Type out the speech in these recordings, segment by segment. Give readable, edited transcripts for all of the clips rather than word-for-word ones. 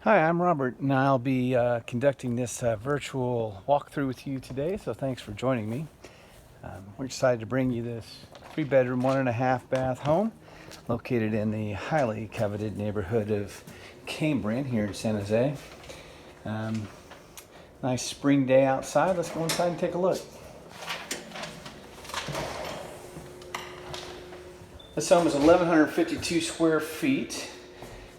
Hi, I'm Robert, and I'll be conducting this virtual walkthrough with you today, so thanks for joining me. We're excited to bring you this 3-bedroom, 1.5-bath home located in the highly coveted neighborhood of Cambrian here in San Jose. Nice spring day outside. Let's go inside and take a look. This home is 1,152 square feet.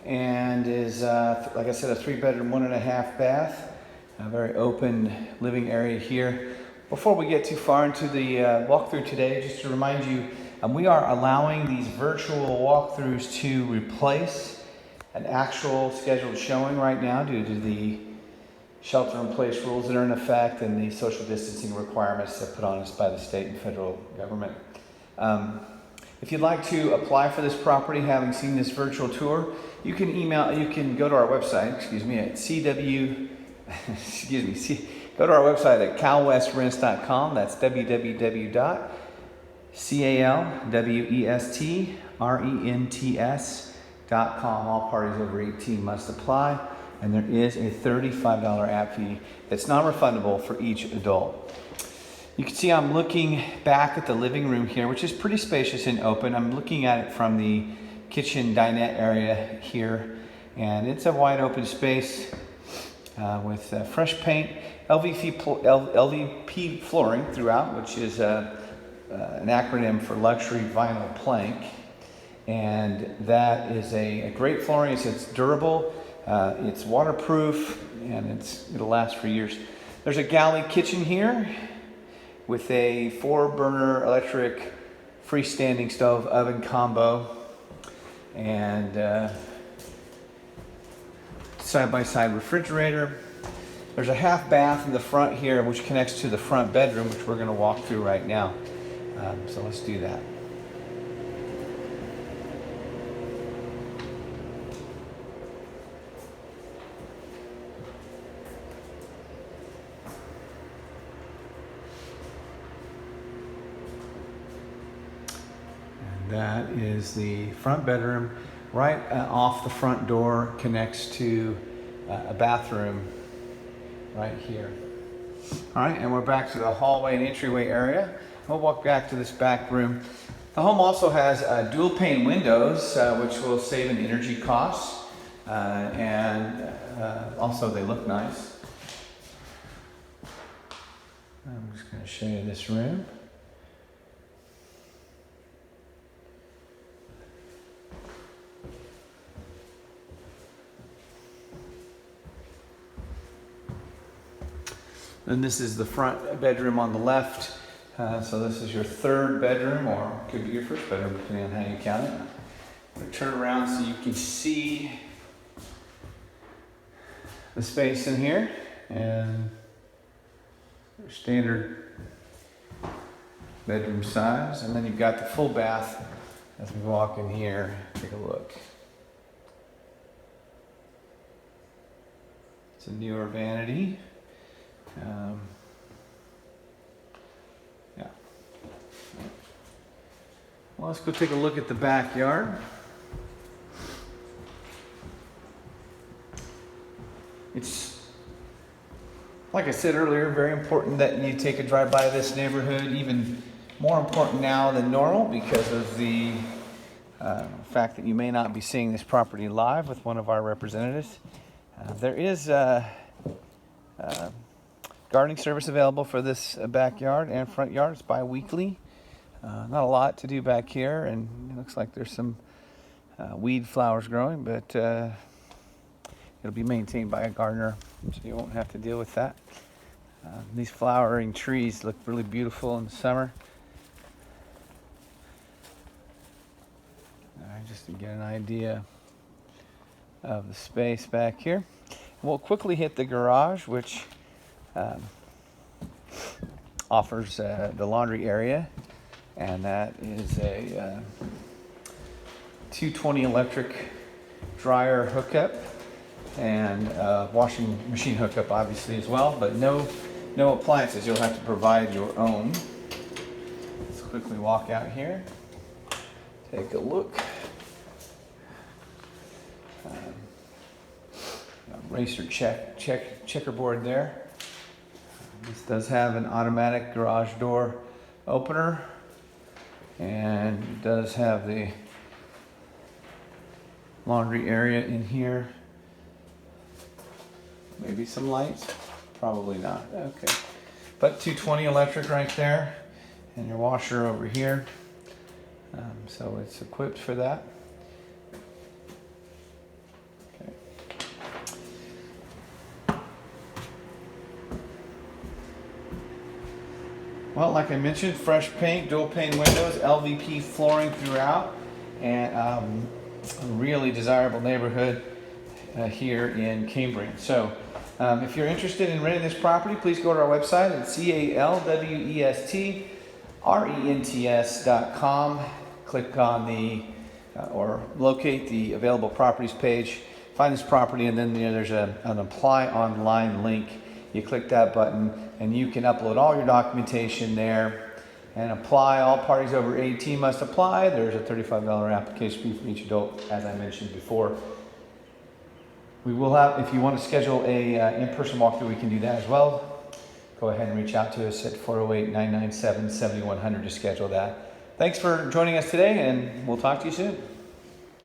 And is, like I said, a 3-bedroom, 1.5-bath. A very open living area here. Before we get too far into the walkthrough today, just to remind you, we are allowing these virtual walkthroughs to replace an actual scheduled showing right now due to the shelter-in-place rules that are in effect and the social distancing requirements that put on us by the state and federal government. If you'd like to apply for this property, having seen this virtual tour, you can go to our website, at go to our website at calwestrents.com. That's www.calwestrents.com. All parties over 18 must apply, and there is a $35 app fee that's non-refundable for each adult. You can see I'm looking back at the living room here, which is pretty spacious and open. I'm looking at it from the kitchen dinette area here, and it's a wide open space with fresh paint, LVP flooring throughout, which is an acronym for luxury vinyl plank. And that is a great flooring. It's durable, it's waterproof, and it'll last for years. There's a galley kitchen here with a 4-burner electric freestanding stove oven combo, and side-by-side refrigerator. There's a half bath in the front here, which connects to the front bedroom, which we're going to walk through right now. So let's do that. That is the front bedroom. Right off the front door connects to a bathroom right here. All right, and we're back to the hallway and entryway area. We'll walk back to this back room. The home also has dual pane windows, which will save in energy costs, and also they look nice. I'm just going to show you this room. And this is the front bedroom on the left. So this is your third bedroom, or it could be your first bedroom, depending on how you count it. I'm going to turn around so you can see the space in here. And standard bedroom size. And then you've got the full bath as we walk in here. Take a look. It's a newer vanity. Yeah. Well, let's go take a look at the backyard. It's, like I said earlier, very important that you take a drive by this neighborhood, even more important now than normal because of the fact that you may not be seeing this property live with one of our representatives. There is gardening service available for this backyard and front yard. It's bi-weekly. Not a lot to do back here, and it looks like there's some weed flowers growing, but it'll be maintained by a gardener, so you won't have to deal with that. These flowering trees look really beautiful in the summer. Just to get an idea of the space back here. We'll quickly hit the garage, which offers the laundry area, and that is a 220 electric dryer hookup and washing machine hookup obviously as well, but no appliances. You'll have to provide your own. Let's quickly walk out here, take a look. racer checkerboard there. This does have an automatic garage door opener, and it does have the laundry area in here. Maybe some lights, probably not. Okay, but 220 electric right there, and your washer over here. So it's equipped for that. Okay. Well, like I mentioned, fresh paint, dual pane windows, LVP flooring throughout, and a really desirable neighborhood here in Cambrian. So if you're interested in renting this property, please go to our website at calwestrents.com. Click on the or locate the available properties page, find this property, and then there's an apply online link. You click that button and you can upload all your documentation there and apply. All parties over 18 must apply. There's a $35 application fee for each adult, as I mentioned before. We will have, if you want to schedule a in-person walkthrough, we can do that as well. Go ahead and reach out to us at 408-997-7100 to schedule that. Thanks for joining us today, and we'll talk to you soon.